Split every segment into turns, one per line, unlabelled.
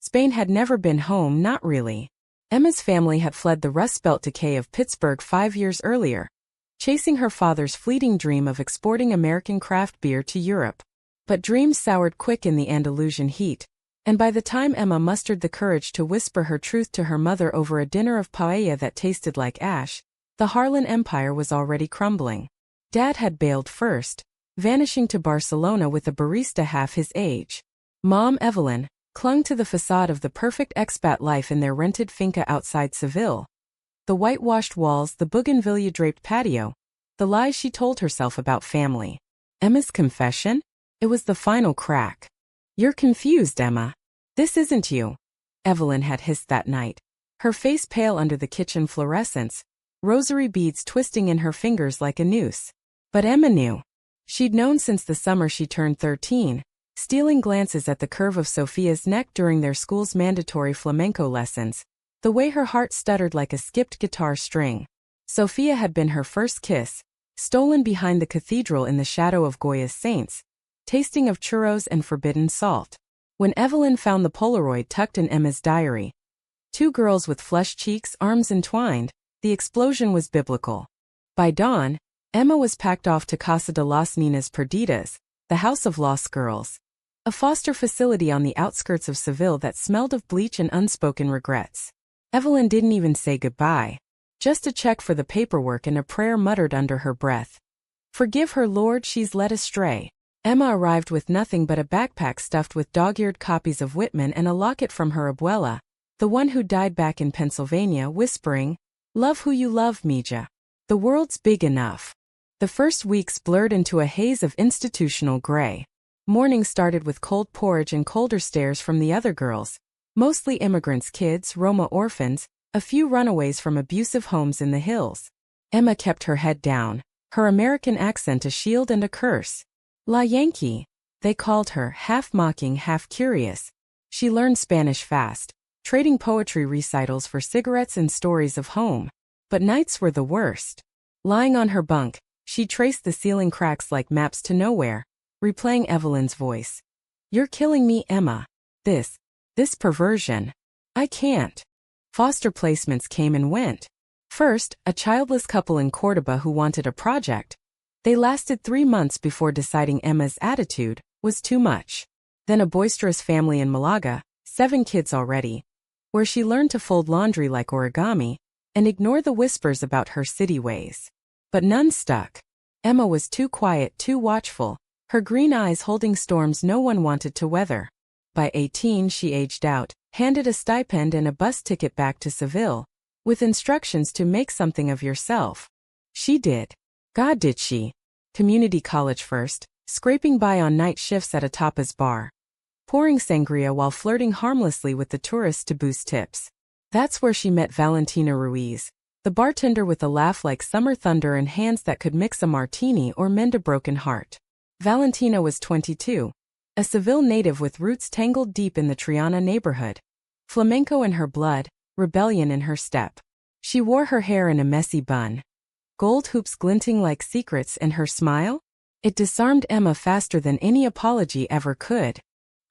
Spain had never been home, not really. Emma's family had fled the Rust Belt decay of Pittsburgh 5 years earlier, chasing her father's fleeting dream of exporting American craft beer to Europe. But dreams soured quick in the Andalusian heat, and by the time Emma mustered the courage to whisper her truth to her mother over a dinner of paella that tasted like ash, the Harlan Empire was already crumbling. Dad had bailed first, vanishing to Barcelona with a barista half his age. Mom, Evelyn, clung to the facade of the perfect expat life in their rented finca outside Seville. The whitewashed walls, the bougainvillea-draped patio, the lies she told herself about family. Emma's confession? It was the final crack. "You're confused, Emma. This isn't you," Evelyn had hissed that night, her face pale under the kitchen fluorescence, rosary beads twisting in her fingers like a noose. But Emma knew. She'd known since the summer she turned 13, stealing glances at the curve of Sophia's neck during their school's mandatory flamenco lessons, the way her heart stuttered like a skipped guitar string. Sophia had been her first kiss, stolen behind the cathedral in the shadow of Goya's saints, tasting of churros and forbidden salt. When Evelyn found the Polaroid tucked in Emma's diary, two girls with flushed cheeks, arms entwined, the explosion was biblical. By dawn, Emma was packed off to Casa de las Niñas Perdidas, the House of Lost Girls, a foster facility on the outskirts of Seville that smelled of bleach and unspoken regrets. Evelyn didn't even say goodbye, just a check for the paperwork and a prayer muttered under her breath. "Forgive her, Lord, she's led astray." Emma arrived with nothing but a backpack stuffed with dog-eared copies of Whitman and a locket from her abuela, the one who died back in Pennsylvania, whispering, "Love who you love, Mija. The world's big enough." The first weeks blurred into a haze of institutional gray. Mornings started with cold porridge and colder stares from the other girls, mostly immigrants' kids, Roma orphans, a few runaways from abusive homes in the hills. Emma kept her head down, her American accent a shield and a curse. La Yankee, they called her, half mocking, half curious. She learned Spanish fast, trading poetry recitals for cigarettes and stories of home. But nights were the worst. Lying on her bunk, she traced the ceiling cracks like maps to nowhere, replaying Evelyn's voice. "You're killing me, Emma. This perversion. I can't." Foster placements came and went. First, a childless couple in Córdoba who wanted a project. They lasted 3 months before deciding Emma's attitude was too much. Then a boisterous family in Malaga, 7 kids already, where she learned to fold laundry like origami and ignore the whispers about her city ways. But none stuck. Emma was too quiet, too watchful, her green eyes holding storms no one wanted to weather. By 18 she aged out, handed a stipend and a bus ticket back to Seville, with instructions to make something of yourself. She did. God, did she. Community college first, scraping by on night shifts at a tapas bar, pouring sangria while flirting harmlessly with the tourists to boost tips. That's where she met Valentina Ruiz, the bartender with a laugh like summer thunder and hands that could mix a martini or mend a broken heart. Valentina was 22, a Seville native with roots tangled deep in the Triana neighborhood. Flamenco in her blood, rebellion in her step. She wore her hair in a messy bun, gold hoops glinting like secrets, and her smile? It disarmed Emma faster than any apology ever could.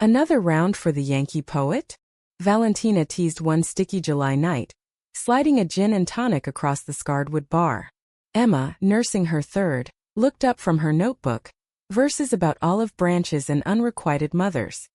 "Another round for the Yankee poet?" Valentina teased one sticky July night, sliding a gin and tonic across the scarred wood bar. Emma, nursing her third, looked up from her notebook, verses about olive branches and unrequited mothers.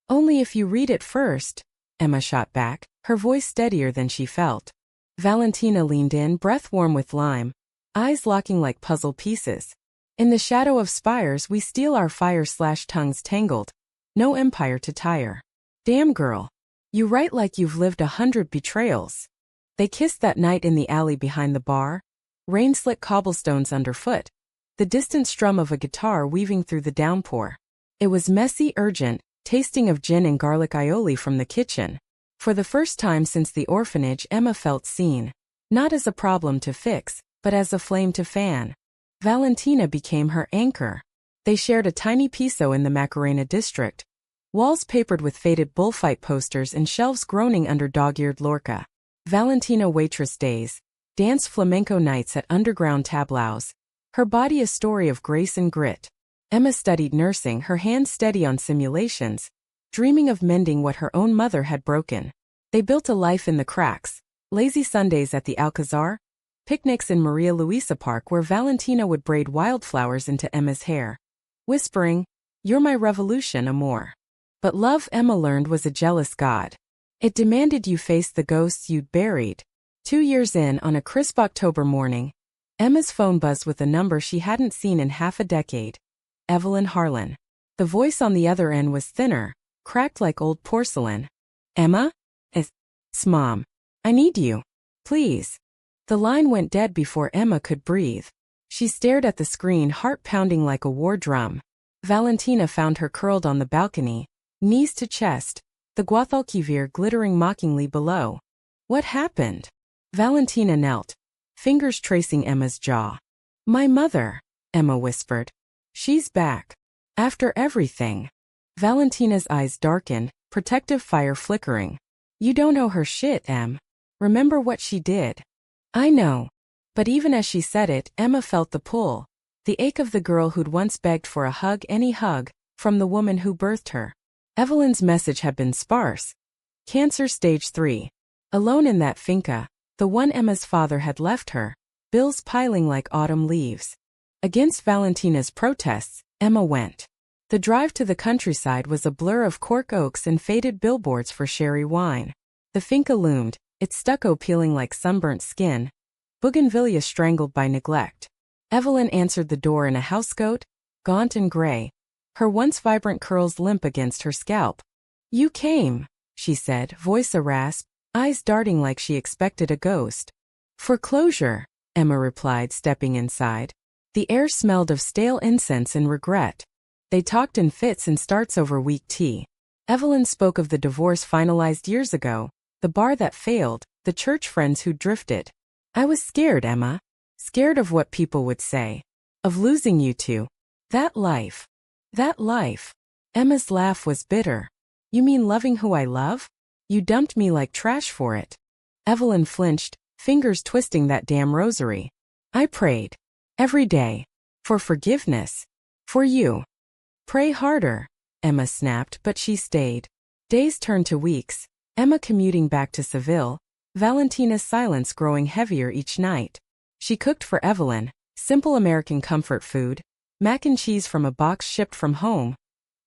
"Only if you read it first," Emma shot back, her voice steadier than she felt. Valentina leaned in, breath warm with lime, eyes locking like puzzle pieces. "In the shadow of spires we steal our fire/tongues tangled. No empire to tire. Damn girl. You write like you've lived 100 betrayals." They kissed that night in the alley behind the bar, rain-slick cobblestones underfoot, the distant strum of a guitar weaving through the downpour. It was messy, urgent, tasting of gin and garlic aioli from the kitchen. For the first time since the orphanage, Emma felt seen, not as a problem to fix, but as a flame to fan. Valentina became her anchor. They shared a tiny piso in the Macarena district, walls papered with faded bullfight posters and shelves groaning under dog-eared Lorca. Valentina waitress days, dance flamenco nights at underground tablaos, her body a story of grace and grit. Emma studied nursing, her hands steady on simulations, dreaming of mending what her own mother had broken. They built a life in the cracks, lazy Sundays at the Alcazar, picnics in Maria Luisa Park where Valentina would braid wildflowers into Emma's hair, whispering, "You're my revolution, amor." But love, Emma learned, was a jealous god. It demanded you face the ghosts you'd buried. 2 years in, on a crisp October morning, Emma's phone buzzed with a number she hadn't seen in half a decade. Evelyn Harlan. The voice on the other end was thinner, cracked like old porcelain. "Emma? It's Mom. I need you. Please." The line went dead before Emma could breathe. She stared at the screen, heart pounding like a war drum. Valentina found her curled on the balcony, knees to chest, the Guadalquivir glittering mockingly below. "What happened?" Valentina knelt, fingers tracing Emma's jaw. "My mother," Emma whispered. "She's back. After everything." Valentina's eyes darkened, protective fire flickering. "You don't know her shit, Em. Remember what she did." "I know." But even as she said it, Emma felt the pull, the ache of the girl who'd once begged for a hug, any hug, from the woman who birthed her. Evelyn's message had been sparse. Cancer stage 3. Alone in that finca, the one Emma's father had left her, bills piling like autumn leaves. Against Valentina's protests, Emma went. The drive to the countryside was a blur of cork oaks and faded billboards for sherry wine. The finca loomed, its stucco peeling like sunburnt skin, bougainvillea strangled by neglect. Evelyn answered the door in a housecoat, gaunt and gray, her once vibrant curls limp against her scalp. "You came," she said, voice a rasp, eyes darting like she expected a ghost. "For closure," Emma replied, stepping inside. The air smelled of stale incense and regret. They talked in fits and starts over weak tea. Evelyn spoke of the divorce finalized years ago, the bar that failed, the church friends who drifted. "I was scared, Emma. Scared of what people would say. Of losing you two. That life. That life." Emma's laugh was bitter. "You mean loving who I love? You dumped me like trash for it." Evelyn flinched, fingers twisting that damn rosary. "I prayed. Every day. For forgiveness. For you." "Pray harder," Emma snapped, but she stayed. Days turned to weeks, Emma commuting back to Seville, Valentina's silence growing heavier each night. She cooked for Evelyn, simple American comfort food, mac and cheese from a box shipped from home,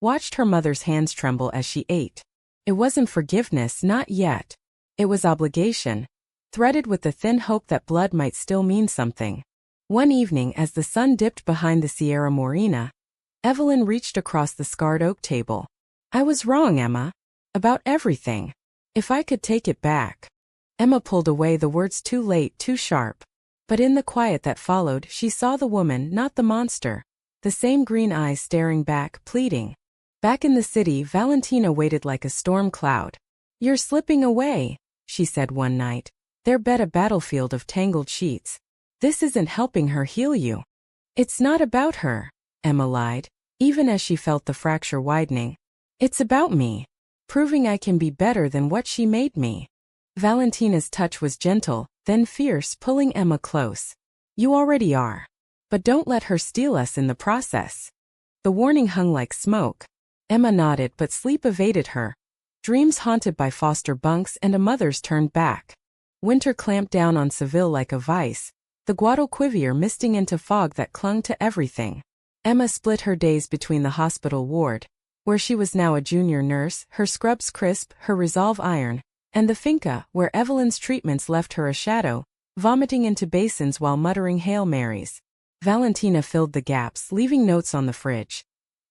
watched her mother's hands tremble as she ate. It wasn't forgiveness, not yet. It was obligation, threaded with the thin hope that blood might still mean something. One evening, as the sun dipped behind the Sierra Morena, Evelyn reached across the scarred oak table. "I was wrong, Emma. About everything. If I could take it back." Emma pulled away, the words too late, too sharp. But in the quiet that followed, she saw the woman, not the monster. The same green eyes staring back, pleading. Back in the city, Valentina waited like a storm cloud. "You're slipping away," she said one night, their bed a battlefield of tangled sheets. "This isn't helping her heal you." "It's not about her," Emma lied, even as she felt the fracture widening. "It's about me. Proving I can be better than what she made me." Valentina's touch was gentle, then fierce, pulling Emma close. "You already are. But don't let her steal us in the process." The warning hung like smoke. Emma nodded, but sleep evaded her. Dreams haunted by foster bunks and a mother's turned back. Winter clamped down on Seville like a vice, the Guadalquivir misting into fog that clung to everything. Emma split her days between the hospital ward, where she was now a junior nurse, her scrubs crisp, her resolve iron, and the finca, where Evelyn's treatments left her a shadow, vomiting into basins while muttering Hail Marys. Valentina filled the gaps, leaving notes on the fridge.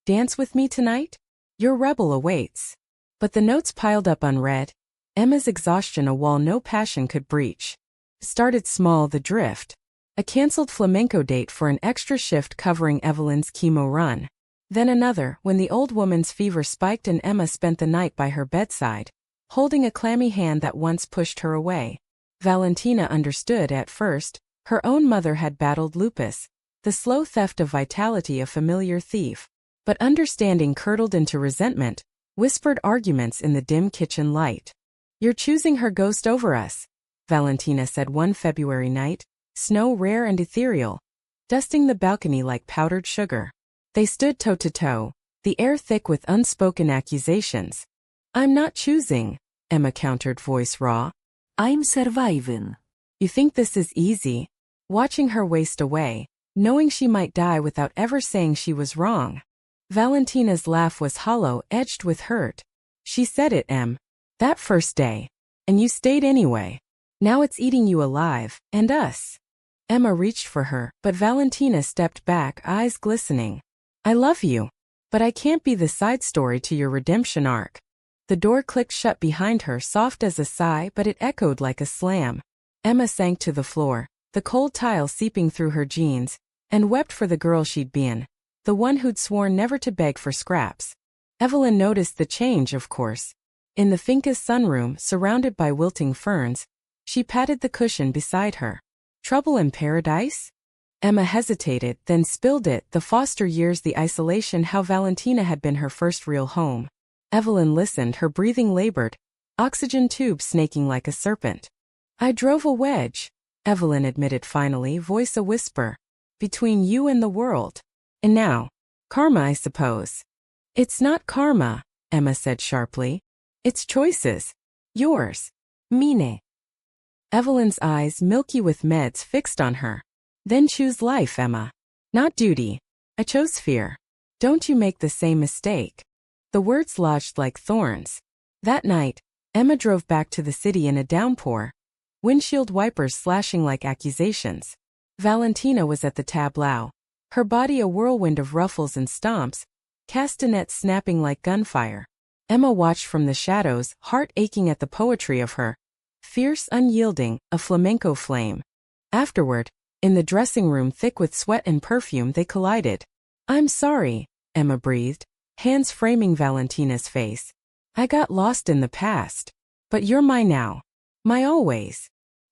"Dance with me tonight? Your rebel awaits." But the notes piled up unread. Emma's exhaustion, a wall no passion could breach. Started small, the drift. A cancelled flamenco date for an extra shift covering Evelyn's chemo run. Then another, when the old woman's fever spiked and Emma spent the night by her bedside, holding a clammy hand that once pushed her away. Valentina understood at first. Her own mother had battled lupus, the slow theft of vitality, a familiar thief. But understanding curdled into resentment, whispered arguments in the dim kitchen light. "You're choosing her ghost over us," Valentina said one February night, snow rare and ethereal, dusting the balcony like powdered sugar. They stood toe to toe, the air thick with unspoken accusations. I'm not choosing, Emma countered, voice raw.
I'm surviving.
You think this is easy? Watching her waste away, knowing she might die without ever saying she was wrong. Valentina's laugh was hollow, edged with hurt. She said it, Em. That first day. And you stayed anyway. Now it's eating you alive, and us. Emma reached for her, but Valentina stepped back, eyes glistening. I love you. But I can't be the side story to your redemption arc. The door clicked shut behind her, soft as a sigh, but it echoed like a slam. Emma sank to the floor, the cold tile seeping through her jeans, and wept for the girl she'd been, the one who'd sworn never to beg for scraps. Evelyn noticed the change, of course. In the finca's sunroom, surrounded by wilting ferns, she patted the cushion beside her. Trouble in paradise? Emma hesitated, then spilled it, the foster years, the isolation, how Valentina had been her first real home. Evelyn listened, her breathing labored, oxygen tube snaking like a serpent. I drove a wedge, Evelyn admitted finally, voice a whisper. Between you and the world. And now, karma, I suppose. It's not karma, Emma said sharply. It's choices. Yours. Mine. Evelyn's eyes, milky with meds, fixed on her. Then choose life, Emma. Not duty. I chose fear. Don't you make the same mistake. The words lodged like thorns. That night, Emma drove back to the city in a downpour, windshield wipers slashing like accusations. Valentina was at the tableau, her body a whirlwind of ruffles and stomps, castanets snapping like gunfire. Emma watched from the shadows, heart aching at the poetry of her. Fierce, unyielding, a flamenco flame. Afterward, in the dressing room thick with sweat and perfume, they collided. I'm sorry, Emma breathed, hands framing Valentina's face. I got lost in the past. But you're my now. My always.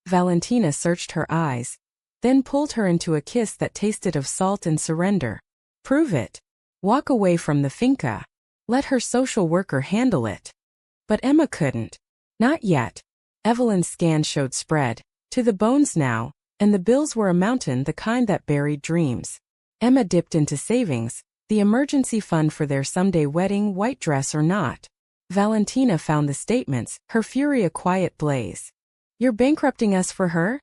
Valentina searched her eyes, then pulled her into a kiss that tasted of salt and surrender. Prove it. Walk away from the finca. Let her social worker handle it. But Emma couldn't. Not yet. Evelyn's scan showed spread, to the bones now, and the bills were a mountain, the kind that buried dreams. Emma dipped into savings, the emergency fund for their someday wedding, white dress or not. Valentina found the statements, her fury a quiet blaze. You're bankrupting us for her?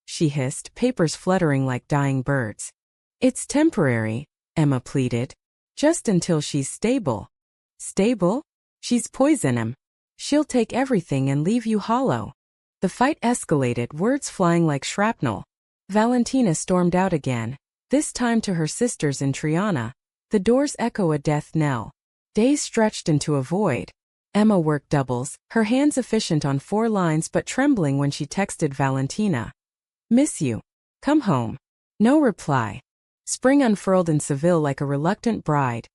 She hissed, papers fluttering like dying birds. It's temporary, Emma pleaded. Just until she's stable. Stable? She's poison, Em. She'll take everything and leave you hollow. The fight escalated, words flying like shrapnel. Valentina stormed out again, this time to her sisters in Triana. The doors echo a death knell. Days stretched into a void. Emma worked doubles, her hands efficient on 4 lines but trembling when she texted Valentina. Miss you. Come home. No reply. Spring unfurled in Seville like a reluctant bride.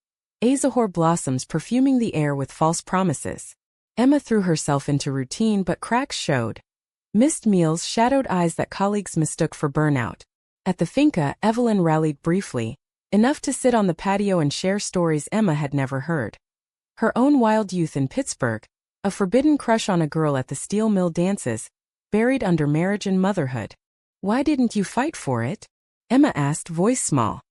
Azahar blossoms perfuming the air with false promises. Emma threw herself into routine, but cracks showed. Missed meals, shadowed eyes that colleagues mistook for burnout. At the finca, Evelyn rallied briefly, enough to sit on the patio and share stories Emma had never heard. Her own wild youth in Pittsburgh, a forbidden crush on a girl at the steel mill dances, buried under marriage and motherhood. Why didn't you fight for it? Emma asked, voice small.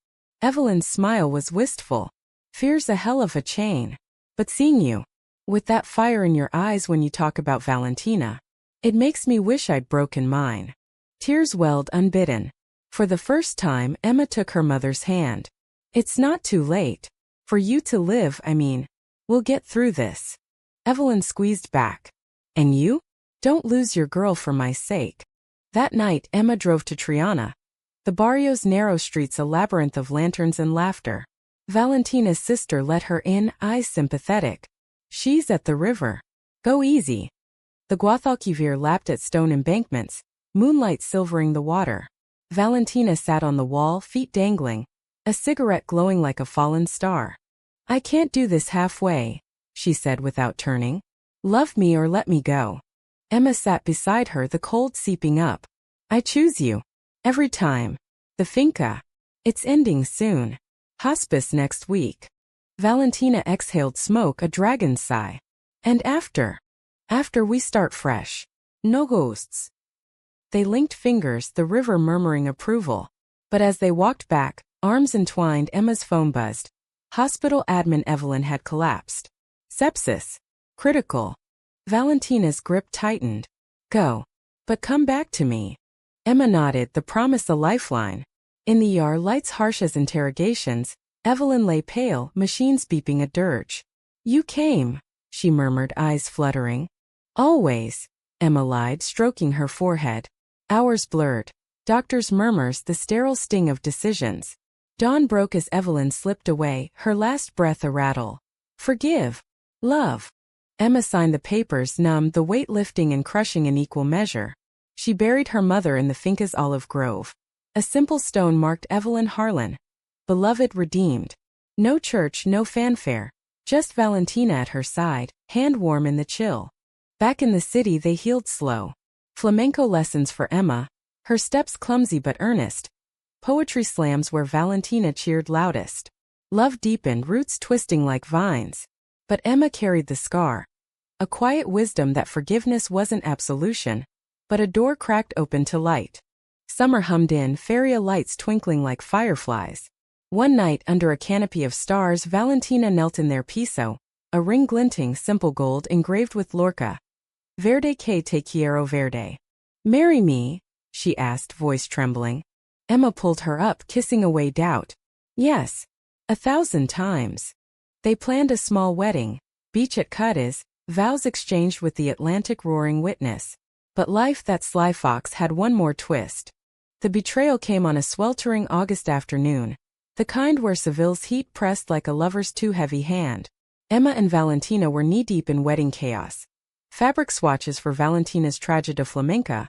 Evelyn's smile was wistful. Fear's a hell of a chain. But seeing you, with that fire in your eyes when you talk about Valentina, it makes me wish I'd broken mine. Tears welled unbidden. For the first time, Emma took her mother's hand. It's not too late. For you to live, I mean. We'll get through this. Evelyn squeezed back. And you? Don't lose your girl for my sake. That night, Emma drove to Triana. The barrio's narrow streets a labyrinth of lanterns and laughter. Valentina's sister let her in, eyes sympathetic. She's at the river. Go easy. The Guadalquivir lapped at stone embankments, moonlight silvering the water. Valentina sat on the wall, feet dangling, a cigarette glowing like a fallen star. I can't do this halfway, she said without turning. Love me or let me go. Emma sat beside her, the cold seeping up. I choose you. Every time. The finca. It's ending soon. Hospice next week. Valentina exhaled smoke, a dragon's sigh. And after? After we start fresh. No ghosts. They linked fingers, the river murmuring approval. But as they walked back, arms entwined, Emma's phone buzzed. Hospital admin Evelyn had collapsed. Sepsis. Critical. Valentina's grip tightened. Go. But come back to me. Emma nodded, the promise a lifeline. In the ER, lights harsh as interrogations, Evelyn lay pale, machines beeping a dirge. You came, she murmured, eyes fluttering. Always, Emma lied, stroking her forehead. Hours blurred. Doctors' murmurs, the sterile sting of decisions. Dawn broke as Evelyn slipped away, her last breath a rattle. Forgive. Love. Emma signed the papers, numb, the weight lifting and crushing in equal measure. She buried her mother in the finca's olive grove. A simple stone marked Evelyn Harlan. Beloved, redeemed. No church, no fanfare. Just Valentina at her side, hand warm in the chill. Back in the city they healed slow. Flamenco lessons for Emma, her steps clumsy but earnest. Poetry slams where Valentina cheered loudest. Love deepened, roots twisting like vines. But Emma carried the scar. A quiet wisdom that forgiveness wasn't absolution, but a door cracked open to light. Summer hummed in, feria lights twinkling like fireflies. One night, under a canopy of stars, Valentina knelt in their piso, a ring glinting, simple gold engraved with Lorca. Verde que te quiero verde. Marry me? She asked, voice trembling. Emma pulled her up, kissing away doubt. Yes. 1,000 times. They planned a small wedding, beach at Cadiz, vows exchanged with the Atlantic roaring witness. But life, that sly fox, had one more twist. The betrayal came on a sweltering August afternoon, the kind where Seville's heat pressed like a lover's too heavy hand. Emma and Valentina were knee-deep in wedding chaos. Fabric swatches for Valentina's Traje de Flamenca.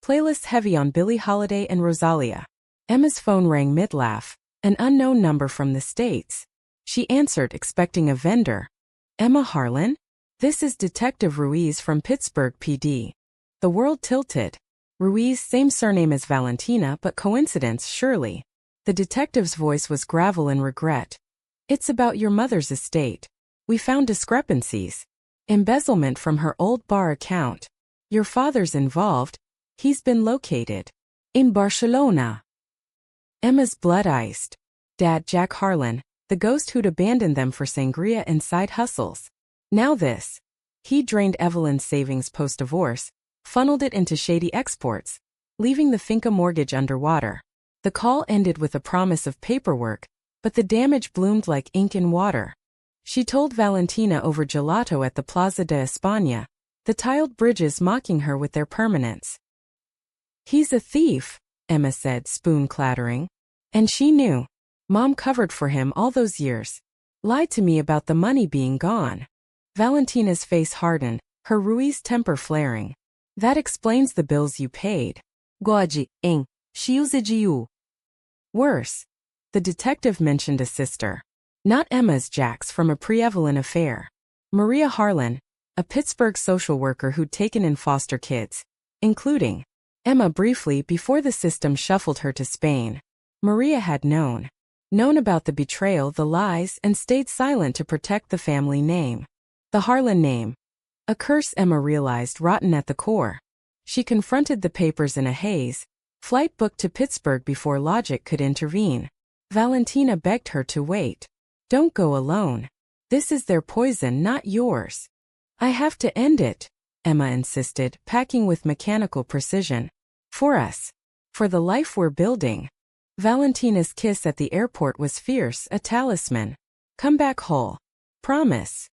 Playlists heavy on Billie Holiday and Rosalia. Emma's phone rang mid-laugh, an unknown number from the States. She answered, expecting a vendor. Emma Harlan? This is Detective Ruiz from Pittsburgh PD. The world tilted. Ruiz, same surname as Valentina, but coincidence, surely. The detective's voice was gravel and regret. It's about your mother's estate. We found discrepancies. Embezzlement from her old bar account. Your father's involved. He's been located. In Barcelona. Emma's blood iced. Dad, Jack Harlan, the ghost who'd abandoned them for sangria and side hustles. Now this. He drained Evelyn's savings post-divorce, funneled it into shady exports, leaving the finca mortgage underwater. The call ended with a promise of paperwork, but the damage bloomed like ink in water. She told Valentina over gelato at the Plaza de España, the tiled bridges mocking her with their permanence. He's a thief, Emma said, spoon clattering. And she knew. Mom covered for him all those years. Lied to me about the money being gone. Valentina's face hardened, her Ruiz temper flaring. That explains the bills you paid. Gode, hein? Chiusidiu. Worse. The detective mentioned a sister. Not Emma's, Jack's, from a pre-Evelyn affair. Maria Harlan, a Pittsburgh social worker who'd taken in foster kids, including Emma briefly before the system shuffled her to Spain. Maria had known about the betrayal, the lies, and stayed silent to protect the family name. The Harlan name. A curse Emma realized rotten at the core. She confronted the papers in a haze, flight booked to Pittsburgh before logic could intervene. Valentina begged her to wait. Don't go alone. This is their poison, not yours. I have to end it, Emma insisted, packing with mechanical precision. For us. For the life we're building. Valentina's kiss at the airport was fierce, a talisman. Come back whole. Promise.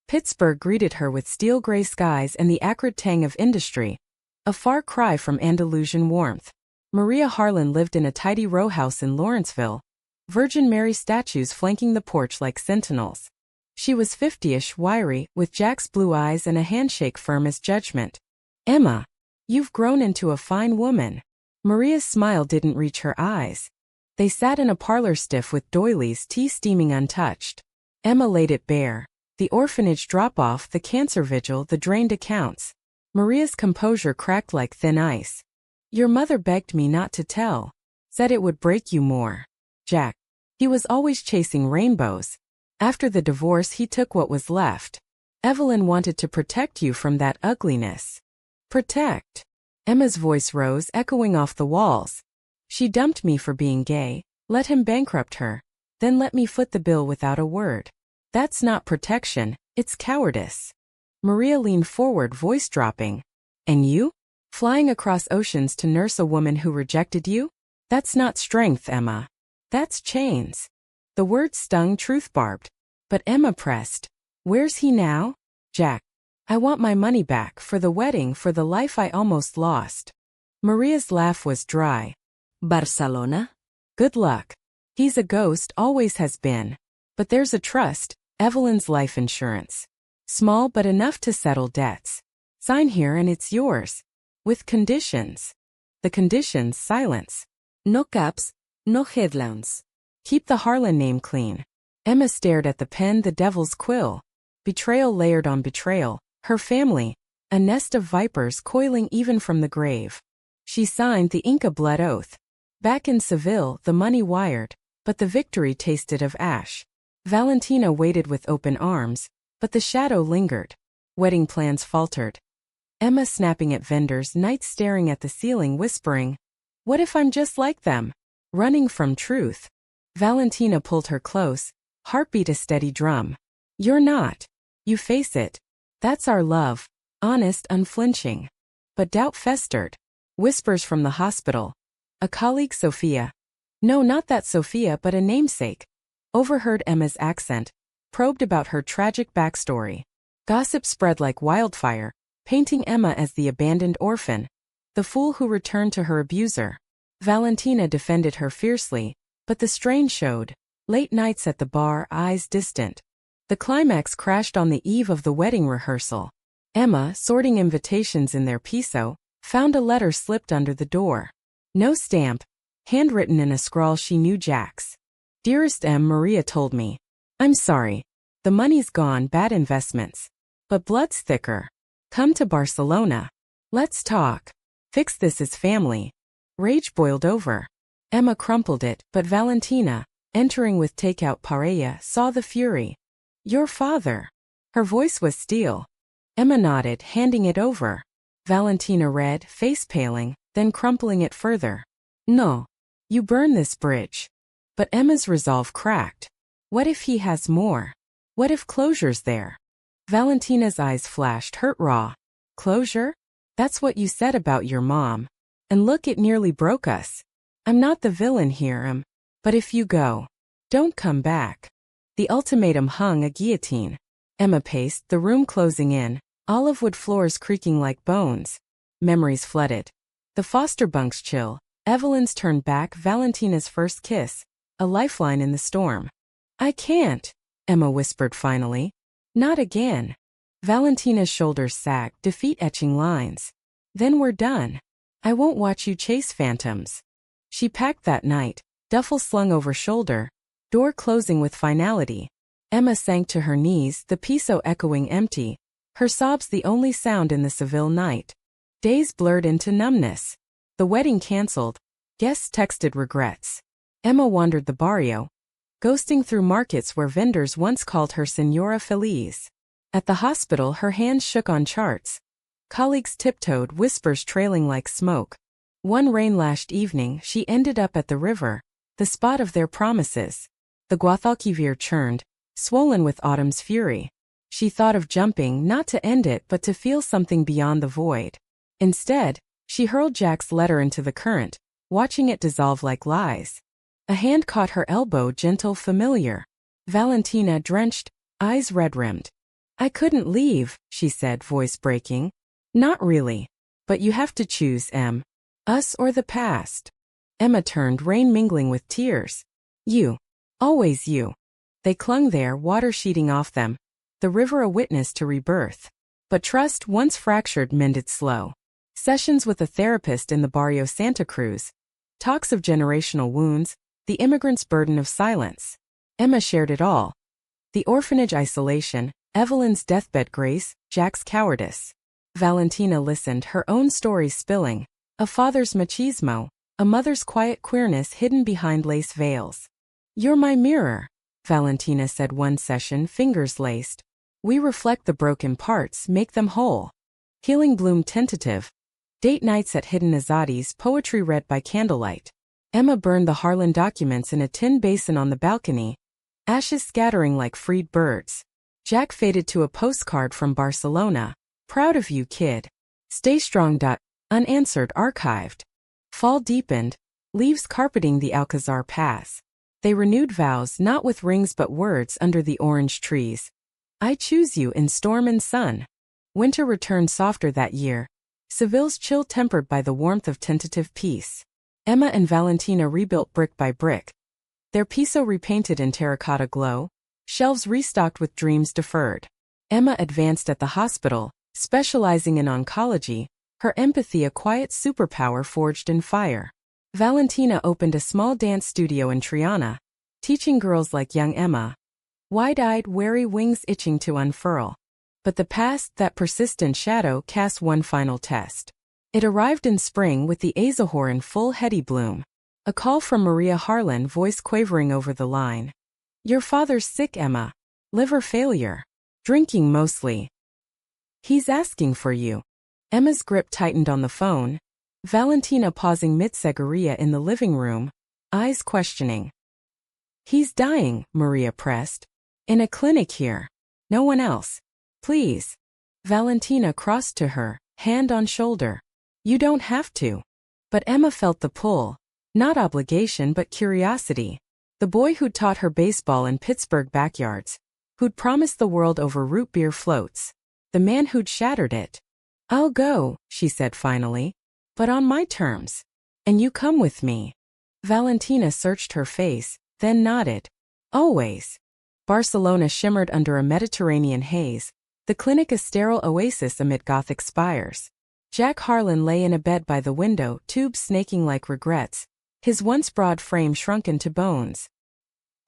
Pittsburgh greeted her with steel gray skies and the acrid tang of industry. A far cry from Andalusian warmth. Maria Harlan lived in a tidy row house in Lawrenceville. Virgin Mary statues flanking the porch like sentinels. She was 50-ish, wiry, with Jack's blue eyes and a handshake firm as judgment. Emma, you've grown into a fine woman. Maria's smile didn't reach her eyes. They sat in a parlor stiff with doilies, tea steaming untouched. Emma laid it bare. The orphanage drop-off, the cancer vigil, the drained accounts. Maria's composure cracked like thin ice. Your mother begged me not to tell. Said it would break you more. Jack. He was always chasing rainbows. After the divorce he took what was left. Evelyn wanted to protect you from that ugliness. Protect. Emma's voice rose, echoing off the walls. She dumped me for being gay, let him bankrupt her. Then let me foot the bill without a word. That's not protection, it's cowardice. Maria leaned forward, voice dropping. And you? Flying across oceans to nurse a woman who rejected you? That's not strength, Emma. That's chains. The word stung, truth-barbed. But Emma pressed. Where's he now? Jack. I want my money back, for the wedding, for the life I almost lost. Maria's laugh was dry.
Barcelona?
Good luck. He's a ghost, always has been. But there's a trust, Evelyn's life insurance. Small but enough to settle debts. Sign here and it's yours. With conditions. The conditions, silence.
No caps, no headlines.
Keep the Harlan name clean. Emma stared at the pen, the devil's quill. Betrayal layered on betrayal. Her family, a nest of vipers coiling even from the grave. She signed the Inca blood oath. Back in Seville, the money wired, but the victory tasted of ash. Valentina waited with open arms, but the shadow lingered. Wedding plans faltered. Emma snapping at vendors, nights staring at the ceiling, whispering, "What if I'm just like them?" Running from truth. Valentina pulled her close, heartbeat a steady drum. "You're not. You face it. That's our love, honest, unflinching." But doubt festered. Whispers from the hospital. A colleague, Sophia. No, not that Sophia, but a namesake. Overheard Emma's accent, probed about her tragic backstory. Gossip spread like wildfire, painting Emma as the abandoned orphan, the fool who returned to her abuser. Valentina defended her fiercely, but the strain showed. Late nights at the bar, eyes distant. The climax crashed on the eve of the wedding rehearsal. Emma, sorting invitations in their piso, found a letter slipped under the door. No stamp, handwritten in a scrawl she knew Jack's. "Dearest M, Maria told me. I'm sorry. The money's gone, bad investments. But blood's thicker. Come to Barcelona. Let's talk. Fix this as family." Rage boiled over. Emma crumpled it, but Valentina, entering with takeout paella, saw the fury. "Your father." Her voice was steel. Emma nodded, handing it over. Valentina read, face paling, then crumpling it further. "No. You burn this bridge." But Emma's resolve cracked. What if he has more? What if closure's there? Valentina's eyes flashed, hurt raw. "Closure? That's what you said about your mom. And look, it nearly broke us. I'm not the villain here, but if you go, don't come back." The ultimatum hung, a guillotine. Emma paced, the room closing in, olive wood floors creaking like bones. Memories flooded. The Foster bunks chill, Evelyn's turn back, Valentina's first kiss, a lifeline in the storm. "I can't," Emma whispered finally. "Not again." Valentina's shoulders sagged, defeat etching lines. "Then we're done. I won't watch you chase phantoms." She packed that night, duffel slung over shoulder, door closing with finality. Emma sank to her knees, the piso echoing empty, her sobs the only sound in the Seville night. Days blurred into numbness. The wedding cancelled. Guests texted regrets. Emma wandered the barrio, ghosting through markets where vendors once called her Señora Feliz. At the hospital, her hands shook on charts. Colleagues tiptoed, whispers trailing like smoke. One rain-lashed evening, she ended up at the river, the spot of their promises. The Guadalquivir churned, swollen with autumn's fury. She thought of jumping, not to end it but to feel something beyond the void. Instead, she hurled Jack's letter into the current, watching it dissolve like lies. A hand caught her elbow, gentle, familiar. Valentina, drenched, eyes red-rimmed. "I couldn't leave," she said, voice breaking. "Not really. But you have to choose, Em. Us or the past." Emma turned, rain mingling with tears. "You. Always you." They clung there, water sheeting off them, the river a witness to rebirth. But trust, once fractured, mended slow. Sessions with a therapist in the barrio Santa Cruz. Talks of generational wounds, the immigrant's burden of silence. Emma shared it all. The orphanage isolation, Evelyn's deathbed grace, Jack's cowardice. Valentina listened, her own stories spilling. A father's machismo, a mother's quiet queerness hidden behind lace veils. "You're my mirror," Valentina said one session, fingers laced. "We reflect the broken parts, make them whole." Healing bloomed tentative. Date nights at hidden Azadi's, poetry read by candlelight. Emma burned the Harlan documents in a tin basin on the balcony, ashes scattering like freed birds. Jack faded to a postcard from Barcelona. Proud of you, kid. Stay strong. Unanswered archived. Fall deepened, leaves carpeting the Alcazar Pass. They renewed vows not with rings but words under the orange trees. I choose you in storm and sun. Winter returned softer that year, Seville's chill tempered by the warmth of tentative peace. Emma and Valentina rebuilt brick by brick. Their piso repainted in terracotta glow, shelves restocked with dreams deferred. Emma advanced at the hospital, specializing in oncology, her empathy a quiet superpower forged in fire. Valentina opened a small dance studio in Triana, teaching girls like young Emma, wide-eyed, wary wings itching to unfurl. But the past, that persistent shadow, cast one final test. It arrived in spring with the Azahor in full heady bloom. A call from Maria Harlan, voice quavering over the line. Your father's sick, Emma. Liver failure. Drinking mostly. He's asking for you. Emma's grip tightened on the phone. Valentina pausing mid-segaria in the living room, eyes questioning. He's dying, Maria pressed. In a clinic here. No one else. Please. Valentina crossed to her, hand on shoulder. You don't have to. But Emma felt the pull. Not obligation but curiosity. The boy who'd taught her baseball in Pittsburgh backyards. Who'd promised the world over root beer floats. The man who'd shattered it. I'll go, she said finally. But on my terms. And you come with me. Valentina searched her face, then nodded. Always. Barcelona shimmered under a Mediterranean haze, the clinic a sterile oasis amid Gothic spires. Jack Harlan lay in a bed by the window, tubes snaking like regrets, his once broad frame shrunken to bones.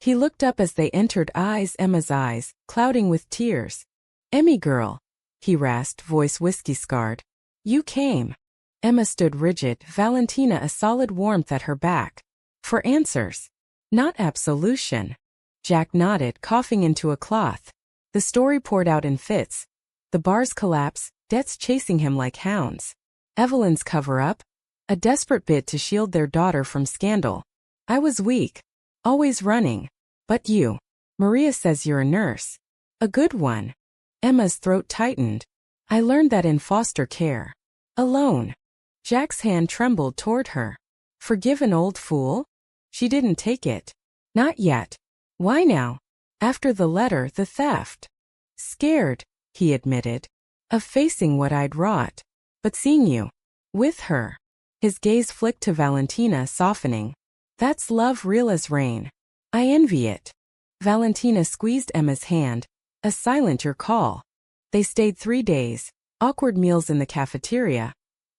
He looked up as they entered, Emma's eyes, clouding with tears. Emmy girl, he rasped, voice whiskey-scarred. You came. Emma stood rigid, Valentina a solid warmth at her back. For answers. Not absolution. Jack nodded, coughing into a cloth. The story poured out in fits. The bar's collapse, debts chasing him like hounds. Evelyn's cover-up. A desperate bid to shield their daughter from scandal. I was weak. Always running. But you. Maria says you're a nurse. A good one. Emma's throat tightened. I learned that in foster care. Alone. Jack's hand trembled toward her. Forgive an old fool? She didn't take it. Not yet. Why now? After the letter, the theft. Scared, he admitted, of facing what I'd wrought. But seeing you. With her. His gaze flicked to Valentina, softening. That's love real as rain. I envy it. Valentina squeezed Emma's hand. A silent your call. They stayed 3 days. Awkward meals in the cafeteria.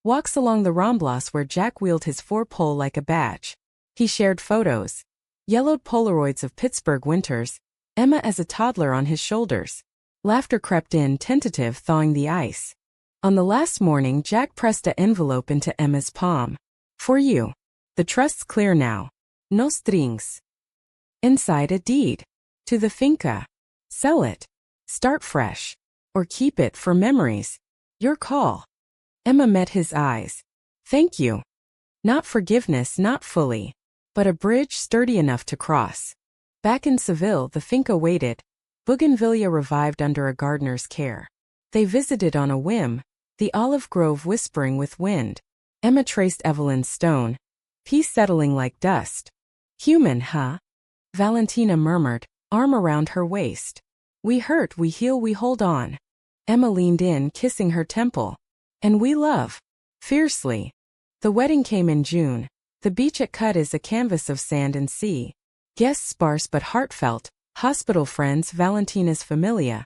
Walks along the Ramblas where Jack wheeled his four-pole like a badge. He shared photos. Yellowed Polaroids of Pittsburgh winters. Emma as a toddler on his shoulders. Laughter crept in, tentative, thawing the ice. On the last morning, Jack pressed an envelope into Emma's palm. For you. The trust's clear now. No strings. Inside a deed. To the finca. Sell it. Start fresh. Or keep it for memories. Your call. Emma met his eyes. Thank you. Not forgiveness, not fully. But a bridge sturdy enough to cross. Back in Seville, the finca waited. Bougainvillea revived under a gardener's care. They visited on a whim, the olive grove whispering with wind. Emma traced Evelyn's stone. Peace settling like dust. Human, huh? Valentina murmured, arm around her waist. We hurt, we heal, we hold on. Emma leaned in, kissing her temple. And we love. Fiercely. The wedding came in June. The beach at Cut is a canvas of sand and sea. Guests sparse but heartfelt. Hospital friends, Valentina's familia.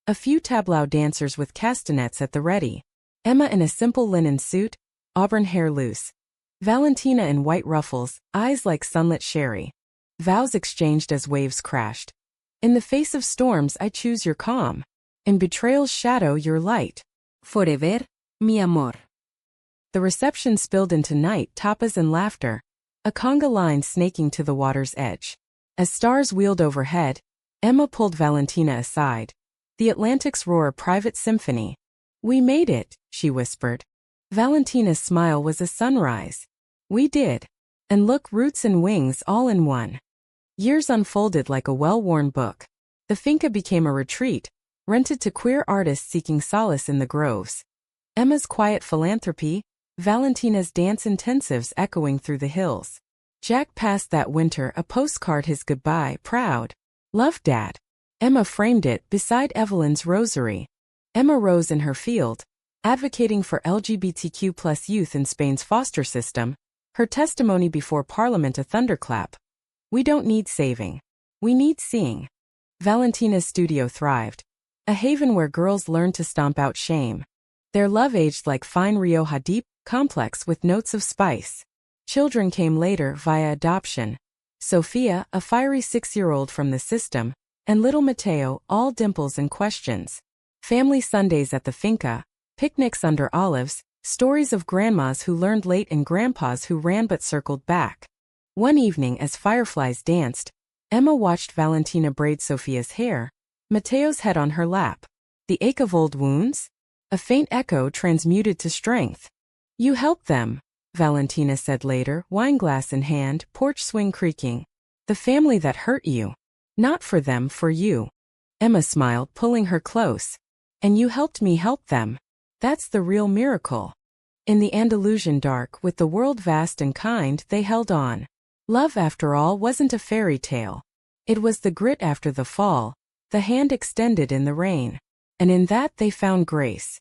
A few tableau dancers with castanets at the ready. Emma in a simple linen suit, auburn hair loose. Valentina in white ruffles, eyes like sunlit sherry. Vows exchanged as waves crashed. In the face of storms, I choose your calm. In betrayal's shadow, your light.
Forever, mi amor.
The reception spilled into night, tapas and laughter. A conga line snaking to the water's edge. As stars wheeled overhead, Emma pulled Valentina aside. The Atlantic's roar a private symphony. We made it, she whispered. Valentina's smile was a sunrise. We did. And look, roots and wings all in one. Years unfolded like a well-worn book. The finca became a retreat, rented to queer artists seeking solace in the groves. Emma's quiet philanthropy, Valentina's dance intensives echoing through the hills. Jack passed that winter a postcard, his goodbye, proud. Love, Dad. Emma framed it beside Evelyn's rosary. Emma rose in her field, advocating for LGBTQ+ youth in Spain's foster system, her testimony before Parliament a thunderclap. We don't need saving. We need seeing. Valentina's studio thrived, a haven where girls learned to stomp out shame. Their love aged like fine Rioja, deep, complex with notes of spice. Children came later via adoption. Sofia, a fiery 6-year-old from the system, and little Mateo, all dimples and questions. Family Sundays at the finca, picnics under olives, stories of grandmas who learned late and grandpas who ran but circled back. One evening as fireflies danced, Emma watched Valentina braid Sofia's hair, Mateo's head on her lap. The ache of old wounds? A faint echo transmuted to strength. You helped them, Valentina said later, wineglass in hand, porch swing creaking. The family that hurt you. Not for them, for you. Emma smiled, pulling her close. And you helped me help them. That's the real miracle. In the Andalusian dark, with the world vast and kind, they held on. Love, after all, wasn't a fairy tale. It was the grit after the fall, the hand extended in the rain. And in that they found grace.